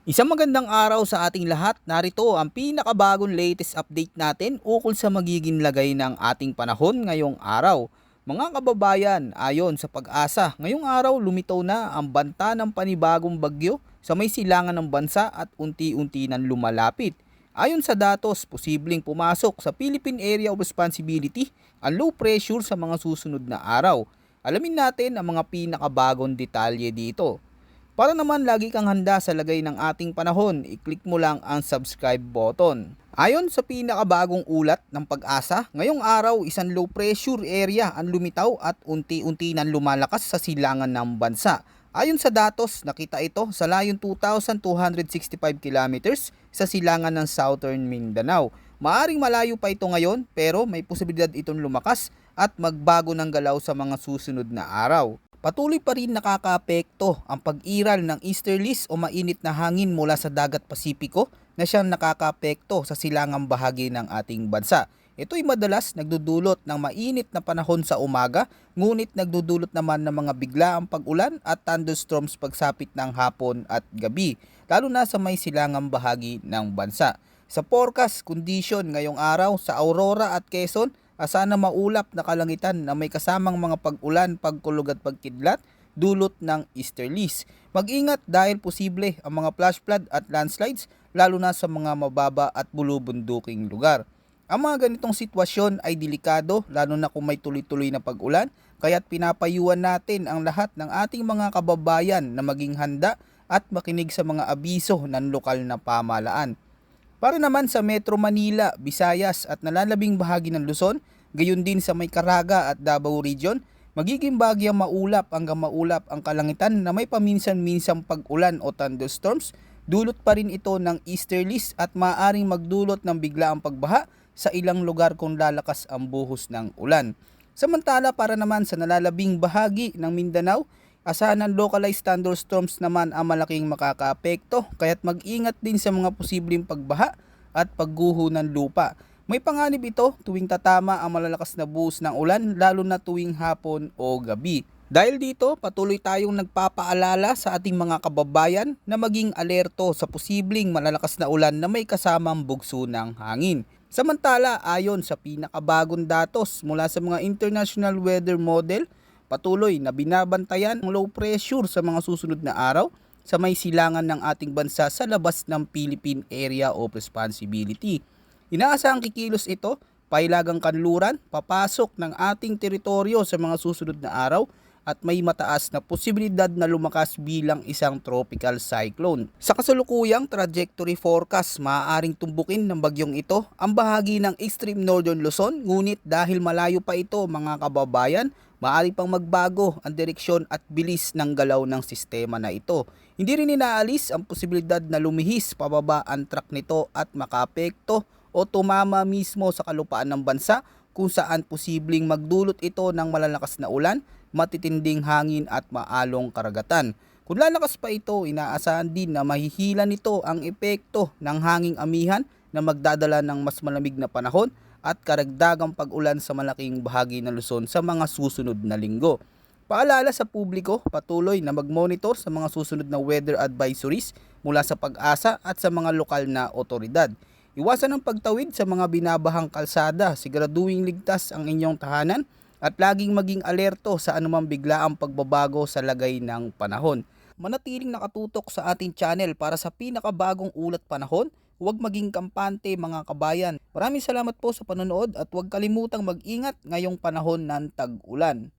Isang magandang araw sa ating lahat. Narito ang pinakabagong latest update natin ukol sa magiging lagay ng ating panahon ngayong araw. Mga kababayan, ayon sa pag-asa, ngayong araw lumitaw na ang banta ng panibagong bagyo sa may silangan ng bansa at unti-unti nang lumalapit. Ayon sa datos, posibleng pumasok sa Philippine Area of Responsibility ang low pressure sa mga susunod na araw. Alamin natin ang mga pinakabagong detalye dito. Para naman lagi kang handa sa lagay ng ating panahon, i-click mo lang ang subscribe button. Ayon sa pinakabagong ulat ng pag-asa, ngayong araw isang low pressure area ang lumitaw at unti-unti nang lumalakas sa silangan ng bansa. Ayon sa datos, nakita ito sa layong 2,265 kilometers sa silangan ng Southern Mindanao. Maaring malayo pa ito ngayon pero may posibilidad itong lumakas at magbago ng galaw sa mga susunod na araw. Patuloy pa rin nakakaapekto ang pag-iral ng easterlies o mainit na hangin mula sa dagat Pasipiko na siyang nakakaapekto sa silangang bahagi ng ating bansa. Ito'y madalas nagdudulot ng mainit na panahon sa umaga, ngunit nagdudulot naman ng mga biglaang pag-ulan at thunderstorms pagsapit ng hapon at gabi, lalo na sa may silangang bahagi ng bansa. Sa forecast condition ngayong araw sa Aurora at Quezon, sana maulap na kalangitan na may kasamang mga pag-ulan, pagkulog at pagkidlat dulot ng easterlies. Mag-ingat dahil posible ang mga flash flood at landslides lalo na sa mga mababa at bulubunduking lugar. Ang mga ganitong sitwasyon ay delikado lalo na kung may tuloy-tuloy na pag-ulan, kaya't pinapayuhan natin ang lahat ng ating mga kababayan na maging handa at makinig sa mga abiso ng lokal na pamahalaan. Para naman sa Metro Manila, Visayas at nalalabing bahagi ng Luzon, gayon din sa may Caraga at Davao Region, magiging bagyang maulap hanggang maulap ang kalangitan na may paminsan-minsang pag-ulan o thunderstorms. Dulot pa rin ito ng easterlies at maaaring magdulot ng biglaang pagbaha sa ilang lugar kung lalakas ang buhos ng ulan. Samantala para naman sa nalalabing bahagi ng Mindanao, asahan ng localized thunderstorms naman ang malaking makakaapekto, kaya't mag-ingat din sa mga posibleng pagbaha at pagguho ng lupa. May panganib ito tuwing tatama ang malalakas na buhos ng ulan, lalo na tuwing hapon o gabi. Dahil dito, patuloy tayong nagpapaalala sa ating mga kababayan na maging alerto sa posibleng malalakas na ulan na may kasamang bugso ng hangin. Samantala, ayon sa pinakabagong datos mula sa mga International Weather Model, patuloy na binabantayan ang low pressure sa mga susunod na araw sa may silangan ng ating bansa sa labas ng Philippine Area of Responsibility. Inaasahang kikilos ito, pailagang kanluran, papasok ng ating teritoryo sa mga susunod na araw at may mataas na posibilidad na lumakas bilang isang tropical cyclone. Sa kasalukuyang trajectory forecast, maaaring tumbukin ng bagyong ito ang bahagi ng extreme northern Luzon, ngunit dahil malayo pa ito mga kababayan, maaari pang magbago ang direksyon at bilis ng galaw ng sistema na ito. Hindi rin inaalis ang posibilidad na lumihis pababa ang track nito at makaapekto o tumama mismo sa kalupaan ng bansa, kung saan posibleng magdulot ito ng malalakas na ulan, matitinding hangin at maalong karagatan. Kung lalakas pa ito, inaasahan din na mahihila nito ang epekto ng hanging amihan na magdadala ng mas malamig na panahon at karagdagang pag-ulan sa malaking bahagi ng Luzon sa mga susunod na linggo. Paalala sa publiko, patuloy na mag-monitor sa mga susunod na weather advisories mula sa pag-asa at sa mga lokal na otoridad. Iwasan ang pagtawid sa mga binabahang kalsada, siguraduhing ligtas ang inyong tahanan at laging maging alerto sa anumang biglaang pagbabago sa lagay ng panahon. Manatiling nakatutok sa ating channel para sa pinakabagong ulat panahon. Huwag maging kampante mga kabayan. Maraming salamat po sa panonood at huwag kalimutang mag-ingat ngayong panahon ng tag-ulan.